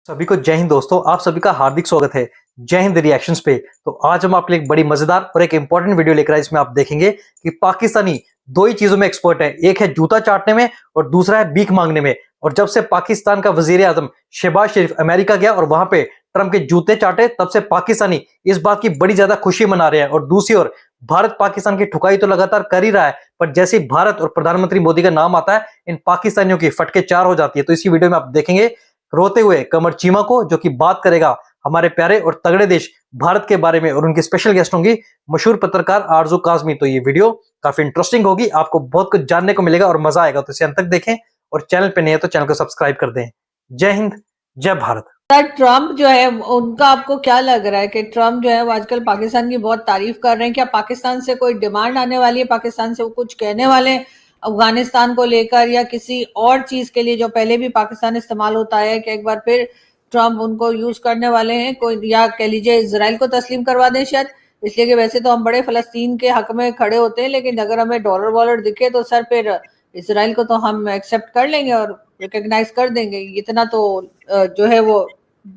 सभी को जय हिंद दोस्तों, आप सभी का हार्दिक स्वागत है जय हिंद रिएक्शंस पे। तो आज हम आपके लिए एक बड़ी मजेदार और एक इंपॉर्टेंट वीडियो लेकर आए, इसमें आप देखेंगे कि पाकिस्तानी दो ही चीजों में एक्सपर्ट है, एक है जूता चाटने में और दूसरा है भीख मांगने में। और जब से पाकिस्तान का वजीर आजम शहबाज शरीफ अमेरिका गया और वहां पे ट्रंप के जूते चाटे, तब से पाकिस्तानी इस बात की बड़ी ज्यादा खुशी मना रहे हैं। और दूसरी ओर भारत पाकिस्तान की ठुकाई तो लगातार कर ही रहा है, पर जैसे ही भारत और प्रधानमंत्री मोदी का नाम आता है, इन पाकिस्तानियों की फटके चार हो जाती है। तो इसी वीडियो में आप देखेंगे रोते हुए कमर चीमा को, जो कि बात करेगा हमारे प्यारे और तगड़े देश भारत के बारे में, और उनकी स्पेशल गेस्ट होंगी मशहूर पत्रकार आरजू काजमी। तो ये वीडियो काफी इंटरेस्टिंग होगी, आपको बहुत कुछ जानने को मिलेगा और मजा आएगा। तो इसे अंत तक देखें और चैनल पे नहीं है तो चैनल को सब्सक्राइब कर दें। जय हिंद, जय भारत। ट्रम्प जो है उनका, आपको क्या लग रहा है कि ट्रम्प जो है वो आजकल पाकिस्तान की बहुत तारीफ कर रहे हैं? क्या पाकिस्तान से कोई डिमांड आने वाली है? पाकिस्तान से वो कुछ कहने वाले हैं अफगानिस्तान को लेकर या किसी और चीज के लिए जो पहले भी पाकिस्तान इस्तेमाल होता है, कि एक बार फिर ट्रम्प उनको यूज करने वाले हैं कोई, या कह लीजिए इसराइल को तस्लीम करवा दें शायद? इसलिए कि वैसे तो हम बड़े फलस्तीन के हक में खड़े होते हैं, लेकिन अगर हमें डॉलर वॉलर दिखे तो सर फिर इसराइल को तो हम एक्सेप्ट कर लेंगे और रिकॉग्नाइज कर देंगे। इतना तो जो है वो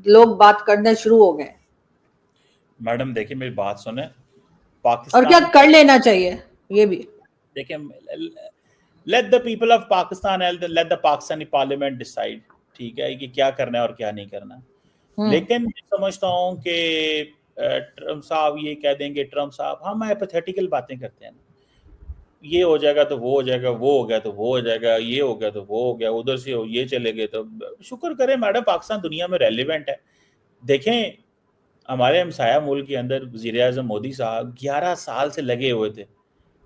लोग बात करने शुरू हो गए। मैडम देखिए, मेरी बात सुने। और क्या कर लेना चाहिए ये भी देखिए, let the people of Pakistan, let the Pakistani parliament decide, ठीक है, कि क्या करना है और क्या नहीं करना। लेकिन मैं समझता हूँ कि ट्रम्प साहब ये कह देंगे, ट्रम्प साहब हम हाइपोथेटिकल बातें करते हैं, ये हो जाएगा तो वो हो जाएगा, वो हो गया तो वो हो जाएगा, ये हो गया तो वो हो गया, उधर से हो ये चले गए। तो शुक्र करें मैडम, पाकिस्तान दुनिया में रेलिवेंट है। देखें, हमारे हमसाया मुल्क के अंदर वज़ीर आज़म मोदी साहब 11 साल से लगे हुए थे।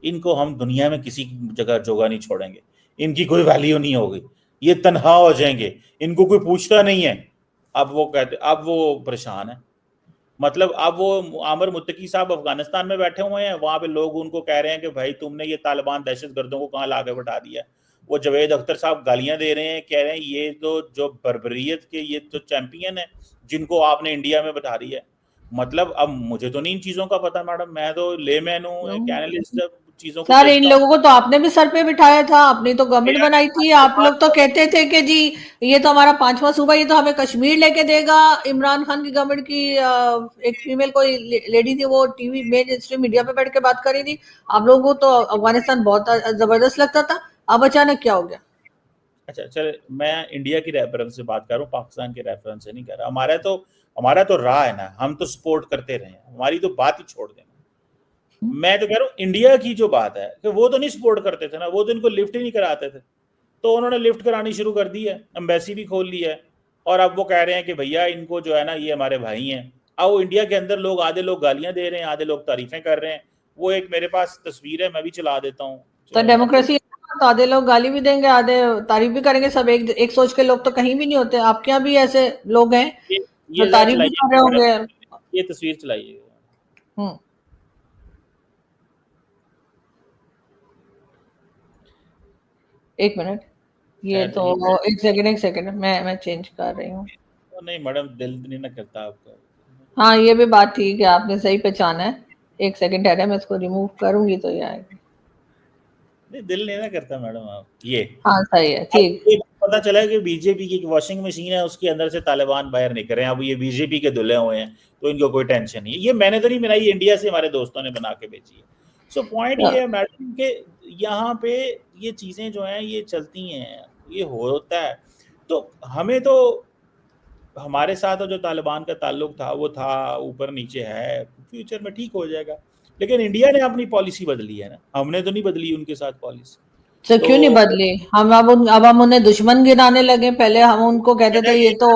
इनको हम दुनिया में किसी जगह जोगा नहीं छोड़ेंगे, इनकी कोई वैल्यू नहीं होगी, ये तनहा हो जाएंगे, इनको कोई पूछता नहीं है। अब वो कहते, अब वो परेशान है। मतलब अब वो आमिर मुत्तकी साहब अफगानिस्तान में बैठे हुए हैं, वहाँ पे लोग उनको कह रहे हैं कि भाई तुमने ये तालिबान दहशतगर्दों को कहाँ लाके बैठा दिया। वो जावेद अख्तर साहब गालियां दे रहे हैं, कह रहे हैं ये तो जो बर्बरियत के ये तो चैंपियन है, जिनको आपने इंडिया में बैठा दिया है। मतलब अब मुझे तो नहीं इन चीज़ों का पता मैडम, मैं तो लेमैन हूँ, एक एनालिस्ट चीज़ों को सर। इन लोगों को तो आपने भी सर पे बिठाया था, आपने तो गवर्नमेंट बनाई थी। आप लोग तो कहते थे कि जी ये तो हमारा 5वां सूबा, ये तो हमें कश्मीर लेके देगा। इमरान खान की गवर्नमेंट की एक फीमेल कोई लेडी थी, वो टीवी मेन स्ट्रीम मीडिया पे बैठ के बात कर रही थी। आप लोगों को तो अफगानिस्तान बहुत जबरदस्त लगता था, अब अचानक क्या हो गया? अच्छा चले, मैं इंडिया की रेफरेंस से बात कर रहा हूँ, पाकिस्तान के रेफरेंस से नहीं कर रहा। हमारा तो राह है ना, हम तो सपोर्ट करते रहे, हमारी तो बात ही छोड़ देना। मैं तो कह रहा हूँ इंडिया की जो बात है कि वो तो नहीं सपोर्ट करते थे ना, वो तो इनको लिफ्ट ही नहीं कराते थे, तो उन्होंने लिफ्ट करानी शुरू कर दी है, एम्बेसी भी खोल ली है। और अब वो कह रहे हैं कि भैया इनको जो है ना, ये हमारे भाई हैं। अब वो इंडिया के अंदर लोग, आधे लोग गालियां दे रहे हैं, आधे लोग तारीफें कर रहे हैं। वो एक मेरे पास तस्वीर है, मैं भी चला देता हूँ। तो डेमोक्रेसी तो आधे लोग गाली भी देंगे, आधे तारीफ भी करेंगे। सब एक सोच के लोग तो कहीं भी नहीं होते। आपके यहाँ भी ऐसे लोग हैं जो तारीफ भी कर रहे होंगे। ये तस्वीर चलाइए। एक मिनट, ये तो एक सेकंड मैं चेंज कर रही हूँ। नहीं मैडम, दिल नहीं ना करता आपका। हाँ, ये भी बात ठीक है, आपने सही पहचाना है। एक सेकंड ठहरे, मैं इसको रिमूव करूंगी तो ये आएगा। नहीं, दिल नहीं ना करता मैडम। आप ये हाँ सही है, ठीक। पता चला कि बीजेपी की एक वॉशिंग मशीन है, उसके अंदर से तालिबान बाहर निकल रहे हैं। अब ये बीजेपी के दुल्हे हुए हैं, तो इनको कोई टेंशन नहीं है। ये मैंने तो नहीं बनाई, इंडिया से हमारे दोस्तों ने बना के भेजी है। सो पॉइंट ये है मैडम के यहाँ पे ये चीजें जो हैं ये चलती हैं, ये होता है। तो हमें तो हमारे साथ जो तालिबान का ताल्लुक था वो था, ऊपर नीचे है, फ्यूचर में ठीक हो जाएगा। लेकिन इंडिया ने अपनी पॉलिसी बदली है ना, हमने तो नहीं बदली उनके साथ पॉलिसी। तो क्यों नहीं बदली? हम अब हम उन्हें दुश्मन गिनाने लगे। पहले हम उनको कहते थे ये तो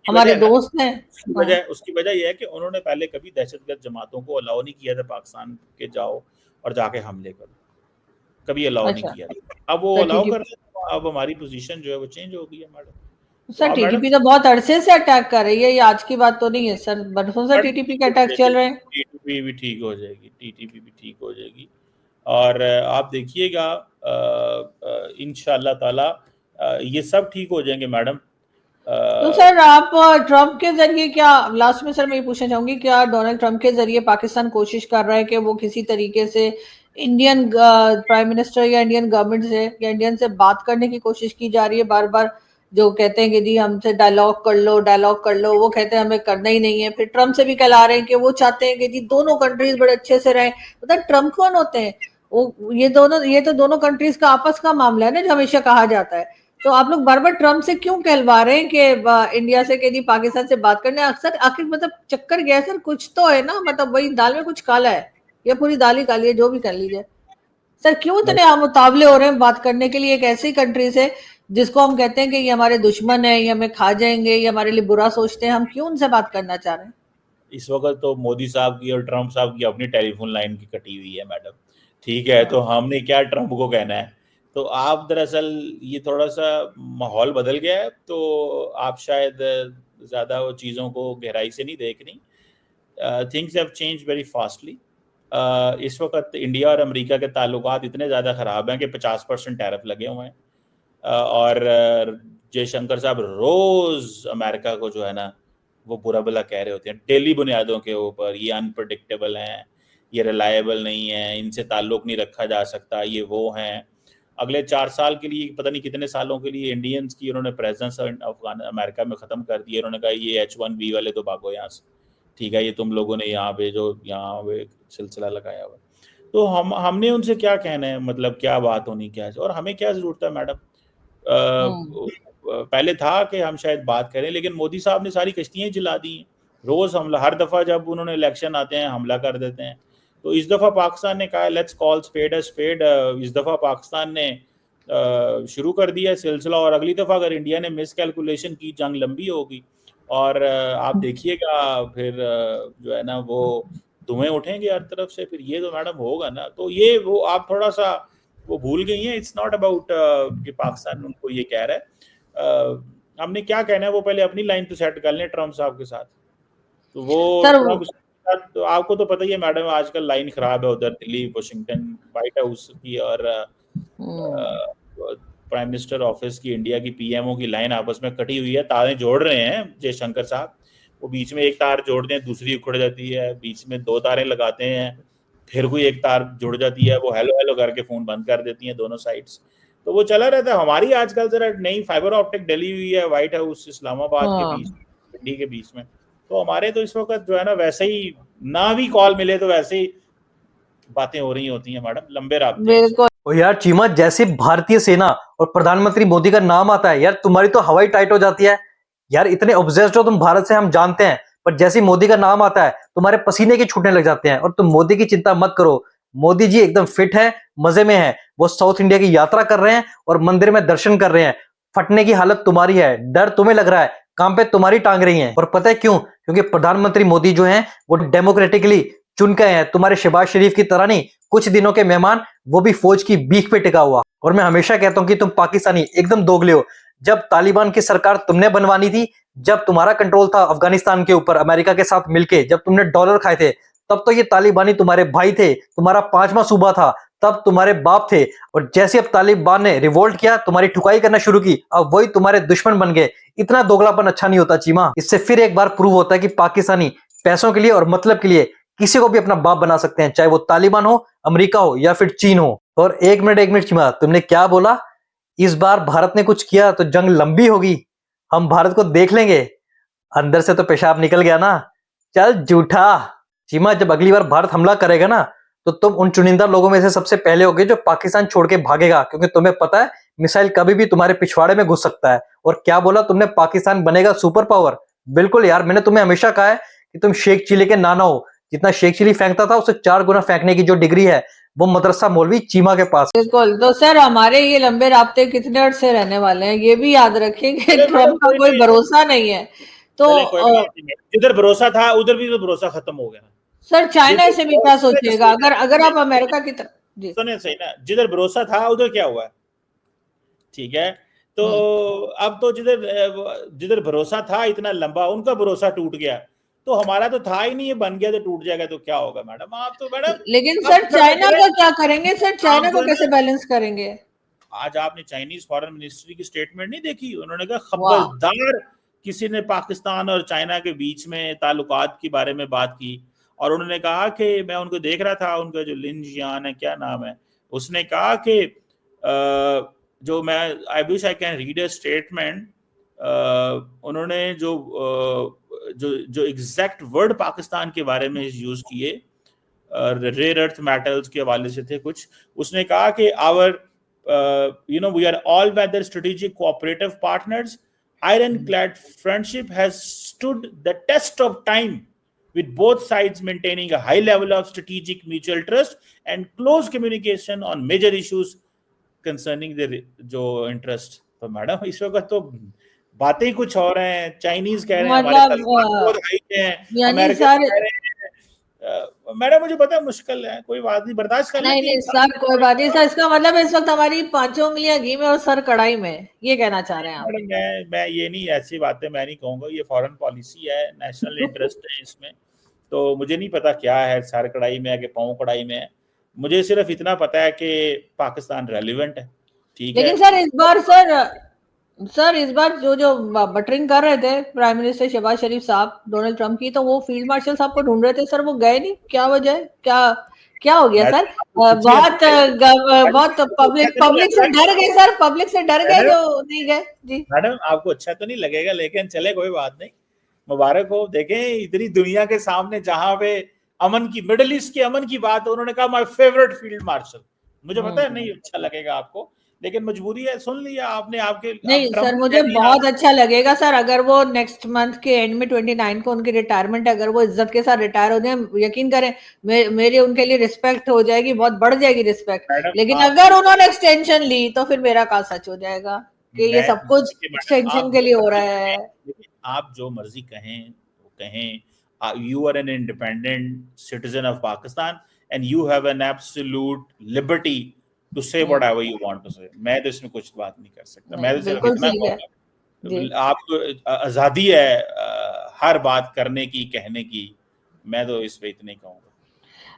हमारे दोस्त हैं। उसकी वजह यह है कि उन्होंने पहले कभी दहशतगर्द जमातों को अलाउ नहीं किया था पाकिस्तान के जाओ और जाके हमले करो, कभी अलाउ नहीं किया था। अब वो अलाउ कर रहे हैं, अब हमारी पोजीशन जो है वो चेंज हो गई है मैडम। सर टीटीपी तो बहुत अरसे से अटैक कर रही है, ये आज की बात तो नहीं है सर, बरसों से टीटीपी के अटैक चल रहे हैं। टीटीपी भी ठीक हो जाएगी, टीटीपी भी ठीक हो जाएगी। और आप देखिएगा इंशाअल्लाह ताला ये सब ठीक हो जाएंगे मैडम। तो सर आप ट्रम्प के जरिए, क्या लास्ट में सर मैं ये पूछना चाहूंगी, क्या डोनाल्ड ट्रम्प के जरिए पाकिस्तान कोशिश कर रहा है कि वो किसी तरीके से इंडियन प्राइम मिनिस्टर या इंडियन गवर्नमेंट से या इंडियन से बात करने की कोशिश की जा रही है बार बार, जो कहते हैं कि जी हमसे डायलॉग कर लो, वो कहते हैं हमें करना ही नहीं है। फिर ट्रम्प से भी कल आ रहे हैं कि वो चाहते हैं कि जी दोनों कंट्रीज बड़े अच्छे से रहें। मतलब ट्रम्प कौन होते हैं? वो ये तो दोनों कंट्रीज का आपस का मामला है ना, जो हमेशा कहा जाता है। तो आप लोग बार बार ट्रम्प से क्यों कहलवा रहे हैं कि इंडिया से कि जी पाकिस्तान से बात करने? अक्सर आखिर मतलब चक्कर गया सर, कुछ तो है ना, मतलब वही दाल में कुछ काला है, या पूरी दाल ही काली है, जो भी कर लीजिए। सर क्यों इतने मुतावले हो रहे हैं बात करने के लिए एक ऐसी कंट्री से जिसको हम कहते हैं कि ये हमारे दुश्मन है, ये हमें खा जाएंगे, ये हमारे लिए बुरा सोचते हैं? हम क्यों उनसे बात करना चाह रहे हैं? इस वक्त तो मोदी साहब की और ट्रम्प साहब की अपनी टेलीफोन लाइन की कटी हुई है मैडम, ठीक है, तो हमने क्या ट्रम्प को कहना है? तो आप दरअसल ये थोड़ा सा माहौल बदल गया है, तो आप शायद ज़्यादा वो चीज़ों को गहराई से नहीं देख रही। Things have change very fastly. इस वक्त इंडिया और अमेरिका के ताल्लुकात इतने ज़्यादा ख़राब हैं कि 50% टैरिफ लगे हुए हैं। और जयशंकर साहब रोज़ अमेरिका को जो है ना वो बुरा भला कह रहे होते हैं डेली बुनियादों के ऊपर, ये अनप्रडिक्टेबल हैं, ये रिलायबल नहीं है, इनसे ताल्लुक़ नहीं रखा जा सकता, ये वो हैं। अगले 4 साल के लिए, पता नहीं कितने सालों के लिए इंडियंस की उन्होंने प्रेजेंस अमेरिका में ख़त्म कर दी। उन्होंने कहा ये H1B वाले तो भागो यहाँ से, ठीक है, ये तुम लोगों ने यहाँ पे जो यहाँ पे सिलसिला लगाया हुआ। तो हमने उनसे क्या कहना है, मतलब क्या बात होनी क्या है, और हमें क्या ज़रूरत है मैडम? पहले था कि हम शायद बात करें, लेकिन मोदी साहब ने सारी कश्तियाँ जला दी हैं। रोज़ हमला, हर दफ़ा जब उन्होंने इलेक्शन आते हैं हमला कर देते हैं। तो इस दफ़ा पाकिस्तान ने कहा let's call spade a spade. इस दफ़ा पाकिस्तान ने शुरू कर दिया सिलसिला, और अगली दफ़ा अगर इंडिया ने मिस कैलकुलेशन की, जंग लंबी होगी और आप देखिएगा फिर जो है ना वो धुएं उठेंगे हर तरफ से, फिर ये तो मैडम होगा ना। तो ये वो आप थोड़ा सा वो भूल गई हैं। इट्स नॉट अबाउट कि पाकिस्तान उनको ये कह रहा है। हमने क्या कहना है वो पहले अपनी लाइन तो सेट कर लें ट्रम्प साहब के साथ। तो वो ट्रम्प साहब, तो आपको तो पता ही है मैडम आजकल लाइन खराब है उधर दिल्ली वाशिंगटन व्हाइट हाउस की और प्राइम मिनिस्टर ऑफिस की, इंडिया की पीएमओ की लाइन आपस में कटी हुई है। तारें जोड़ रहे हैं जयशंकर साहब, वो बीच में एक तार जोड़ते हैं दूसरी उखड़ जाती है, बीच में 2 तारें लगाते हैं, फिर कोई एक तार जुड़ जाती है, वो हेलो हेलो करके फोन बंद कर देती हैं दोनों साइड्स। तो वो चला रहता है। हमारी आजकल जरा नई फाइबर ऑप्टिक डली हुई है व्हाइट हाउस इस्लामाबाद के बीच, दिल्ली के बीच में। तो हमारे तो इस वक्त जो है ना वैसे ही ना भी कॉल मिले तो वैसे ही बातें हो रही होती हैं मैडम, लंबे रास्ते। और यार चीमा, जैसे भारतीय सेना और प्रधानमंत्री मोदी का नाम आता है यार तुम्हारी तो हवाई टाइट हो जाती है। यार इतने ऑब्सेस्ड हो तुम भारत से, हम जानते हैं, पर जैसे मोदी का नाम आता है तुम्हारे पसीने की छूटने लग जाते हैं। और तुम मोदी की चिंता मत करो, मोदी जी एकदम फिट है, मजे में है। वो साउथ इंडिया की यात्रा कर रहे हैं और मंदिर में दर्शन कर रहे हैं। फटने की हालत तुम्हारी है, डर तुम्हें लग रहा है, काम पे तुम्हारी टांग रही है। और पता है क्यों? क्योंकि प्रधानमंत्री मोदी जो है वो डेमोक्रेटिकली चुन के हैं, तुम्हारे शहबाज शरीफ की तरह नहीं, कुछ दिनों के मेहमान, वो भी फौज की बीक पे टिका हुआ। और मैं हमेशा कहता हूं कि तुम पाकिस्तानी एकदम दोगले हो। जब तालिबान की सरकार तुमने बनवानी थी, जब तुम्हारा कंट्रोल था अफगानिस्तान के ऊपर अमेरिका के साथ मिलके, जब तुमने डॉलर खाए थे, तब तो ये तालिबानी तुम्हारे भाई थे, तुम्हारा 5वां सूबा था, तब तुम्हारे बाप थे। और जैसे अब तालिबान ने रिवोल्ट किया, तुम्हारी ठुकाई करना शुरू की, अब वही तुम्हारे दुश्मन बन गए। इतना दोगलापन अच्छा नहीं होता चीमा। इससे फिर एक बार प्रूव होता है कि पाकिस्तानी पैसों के लिए और मतलब के लिए किसी को भी अपना बाप बना सकते हैं, चाहे वो तालिबान हो, अमेरिका हो या फिर चीन हो। और एक मिनट चीमा, तुमने क्या बोला? इस बार भारत ने कुछ किया तो जंग लंबी होगी, हम भारत को देख लेंगे। अंदर से तो पेशाब निकल गया ना। चल झूठा। चीमा, जब अगली बार भारत हमला करेगा ना, तो तुम उन चुनिंदा लोगों में से सबसे पहले होगे जो पाकिस्तान छोड़ के भागेगा, क्योंकि तुम्हें पता है मिसाइल कभी भी तुम्हारे पिछवाड़े में घुस सकता है। और क्या बोला तुमने, पाकिस्तान बनेगा सुपर पावर? बिल्कुल यार, मैंने तुम्हें हमेशा कहा है कि तुम शेख चिली के नाना हो। जितना शेख चिली फेंकता था उससे 4 गुना फेंकने की जो डिग्री है वो मदरसा मौलवी चीमा के पास। बिल्कुल। तो सर हमारे ये लंबे राब्ते कितने अरसे रहने वाले हैं, ये भी याद रखें कि ट्रम्प का कोई भरोसा नहीं है। तो जिधर भरोसा था उधर भी तो भरोसा खत्म हो गया। सर चाइना से भी क्या सोचिएगा, अगर आप अमेरिका की तरफ सुने सही ना, जिधर भरोसा था उधर क्या हुआ, ठीक है। तो अब तो जिधर भरोसा था इतना लंबा, उनका भरोसा टूट गया, तो हमारा तो था ही नहीं, ये बन गया तो टूट जाएगा तो क्या होगा मैडम? आप तो मैडम, लेकिन सर चाइना का क्या करेंगे? सर चाइना को कैसे बैलेंस करेंगे? आज आपने चाइनीज फॉरेन मिनिस्ट्री की स्टेटमेंट नहीं देखी? उन्होंने कहा खबरदार किसी ने पाकिस्तान और चाइना के बीच में ताल्लुकात के बारे में बात की। और उन्होंने कहा कि मैं उनको देख रहा था, उनका जो लिन जियान है, क्या नाम है, उसने कहा कि जो मैं I wish I can read a statement उन्होंने जो एग्जैक्ट वर्ड पाकिस्तान के बारे में यूज किए, रेयर अर्थ मेटल्स के हवाले से थे कुछ, उसने कहा कि we are all weather strategic cooperative partners, ironclad friendship has stood the test of time with both sides maintaining a high level of strategic mutual trust and close communication on major issues concerning their जो interest। तो madam इस वक्त तो बातें ही कुछ और हैं, Chinese कह रहे हैं हमारे तलवार हैं, अमेरिका कह रहे हैं। मैडम मुझे पता है मुश्किल है, कोई बात नहीं, बर्दाश्त कर नहीं सर, कोई बात नहीं सर। इसका मतलब इस वक्त हमारी 5 उंगलियां घी में और सर कढ़ाई में, ये कहना चाह रहे हैं आप? मैं ये नहीं, ऐसी बातें मैं नहीं कहूंगा, ये फॉरेन पॉलिसी है, नेशनल इंटरेस्ट है इसमें, तो मुझे नहीं पता क्या है सर कढ़ाई में है कि पाँव कढ़ाई में है। मुझे सिर्फ इतना पता है कि पाकिस्तान रेलिवेंट है, ठीक है। लेकिन सर इस बार जो बटरिंग कर रहे थे प्राइम मिनिस्टर शहबाज शरीफ साहब डोनाल्ड ट्रंप की, तो वो फील्ड मार्शल साहब को ढूंढ रहे थे सर, वो गए नहीं, क्या वजह है, क्या हो गया सर? बहुत पब्लिक से डर गए सर, पब्लिक से डर गए जो नहीं गए। जी मैडम आपको अच्छा तो नहीं लगेगा, लेकिन चले कोई बात नहीं, मुबारक हो। देखें इतनी दुनिया के सामने जहां पे अमन की, मिडिल ईस्ट के अमन की बात, उन्होंने कहा माय फेवरेट फील्ड मार्शल। मुझे पता है नहीं अच्छा लगेगा आपको, लेकिन मजबूरी है, सुन लिया आपने। आपके नहीं सर, मुझे बहुत अच्छा लगेगा सर अगर वो नेक्स्ट मंथ के एंड में 29 को उनकी रिटायरमेंट है, अगर वो इज्जत के साथ रिटायर हो जाए, यकीन करें मेरी उनके लिए रिस्पेक्ट हो जाएगी, बहुत बढ़ जाएगी रिस्पेक्ट। लेकिन अगर उन्होंने एक्सटेंशन ली तो फिर मेरा काम सच हो जाएगा कि ये सब कुछ एक्सटेंशन के लिए हो रहा है। आप जो मर्जी कहें, you are an independent citizen of Pakistan and you have an absolute liberty to say whatever you want to say। मैं तो इसमें कुछ बात नहीं कर सकता, मैं तो सिर्फ इतना कहूंगा आपको आजादी है हर बात करने की, कहने की, मैं तो इस पे इतना ही कहूंगा।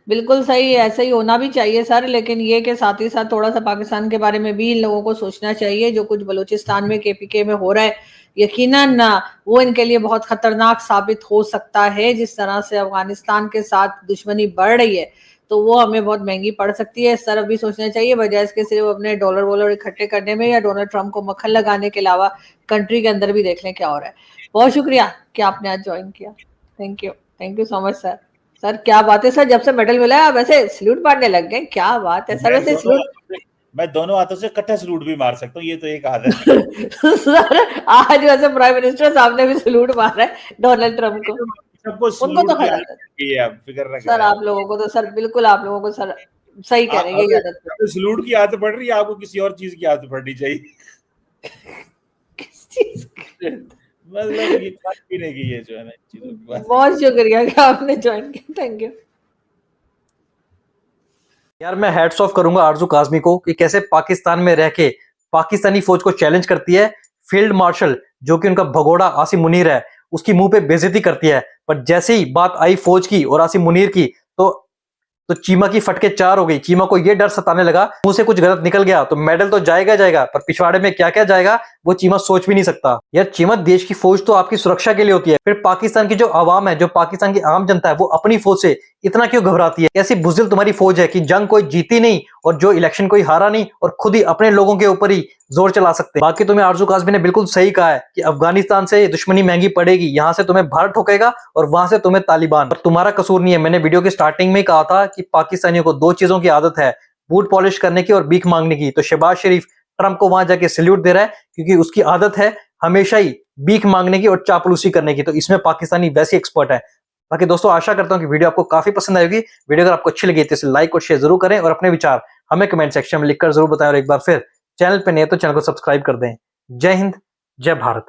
बिल्कुल सही है, ऐसा ही होना भी चाहिए सर। लेकिन ये के साथ ही साथ थोड़ा सा पाकिस्तान के बारे में भी इन लोगों को सोचना चाहिए। जो कुछ बलूचिस्तान में KPK में हो रहा है, यकीनन वो इनके लिए बहुत खतरनाक साबित हो सकता है। जिस तरह से अफगानिस्तान के साथ दुश्मनी बढ़ रही है तो वो हमें बहुत महंगी पड़ सकती है। सर अभी सोचना चाहिए, बजाय इसके सिर्फ अपने डॉलर वॉलर इकट्ठे करने में या डोनाल्ड ट्रंप को मक्खन लगाने के अलावा कंट्री के अंदर भी देख लें क्या हो रहा है। बहुत शुक्रिया कि आपने आज ज्वाइन किया। Thank you so much sir. Sir क्या बात है सर, जब से मेडल मिला है आप ऐसे सल्यूट मारने लग गए, क्या बात है सर। वैसे सल्यूट मैं दोनों हाथों से इकट्ठा सलूट भी मार सकता हूँ, ये तो एक आदत है। सर आज वैसे प्राइम मिनिस्टर साहब ने भी सलूट मारा है डोनाल्ड ट्रंप को, सबको उनको तो फिक्र रखें सर। आप लोगों को तो सर बिल्कुल, आप लोगों को सर सही कह रहे हैं, ये आदत है। सलूट की आदत पड़ रही है, आपको किसी और चीज की आदत पड़नी चाहिए। किस चीज मतलब ये खाने पीने की, ये जो है ना चीजों की बात। बहुत शुक्रिया कि आपने ज्वाइन किया, थैंक यू यार। मैं हैट्स ऑफ करूंगा आरजू काज़मी को कि कैसे पाकिस्तान में रह के पाकिस्तानी फौज को चैलेंज करती है। फील्ड मार्शल जो कि उनका भगोड़ा आसिम मुनीर है, उसकी मुंह पे बेइज्जती करती है, पर जैसे ही बात आई फौज की और आसिम मुनीर की तो चीमा की फटके 4 हो गई। चीमा को यह डर सताने लगा मुंह से कुछ गलत निकल गया तो मेडल तो जाएगा, पर पिछवाड़े में क्या क्या जाएगा वो चीमा सोच भी नहीं सकता। यार चीमा, देश की फौज तो आपकी सुरक्षा के लिए होती है, फिर पाकिस्तान की जो आवाम है, जो पाकिस्तान की आम जनता है, वो अपनी फौज से इतना क्यों घबराती है? ऐसी बुज़दिल तुम्हारी फौज है कि जंग कोई जीती नहीं और जो इलेक्शन कोई हारा नहीं और खुद ही अपने लोगों के ऊपर ही जोर चला सकते हैं। बाकी तुम्हें आरजू काज़मी ने बिल्कुल सही कहा है कि अफगानिस्तान से दुश्मनी महंगी पड़ेगी, यहां से तुम्हें भारत ठोकेगा और वहां से तुम्हें तालिबान। और तुम्हारा कसूर नहीं है। मैंने वीडियो के स्टार्टिंग में कहा था कि पाकिस्तानियों को 2 चीजों की आदत है, बूट पॉलिश करने की और भीख मांगने की। तो शहबाज शरीफ ट्रंप को वहां जाके सैल्यूट दे रहा है क्योंकि उसकी आदत है हमेशा ही भीख मांगने की और चापलूसी करने की। तो इसमें पाकिस्तानी वैसे एक्सपर्ट है। बाकी दोस्तों आशा करता हूं कि वीडियो आपको काफी पसंद आएगी। वीडियो अगर आपको अच्छी लगी तो इसे लाइक और शेयर जरूर करें और अपने विचार हमें कमेंट सेक्शन में लिखकर जरूर बताएं। और एक बार फिर चैनल पे नए तो चैनल को सब्सक्राइब कर दें। जय हिंद, जय भारत।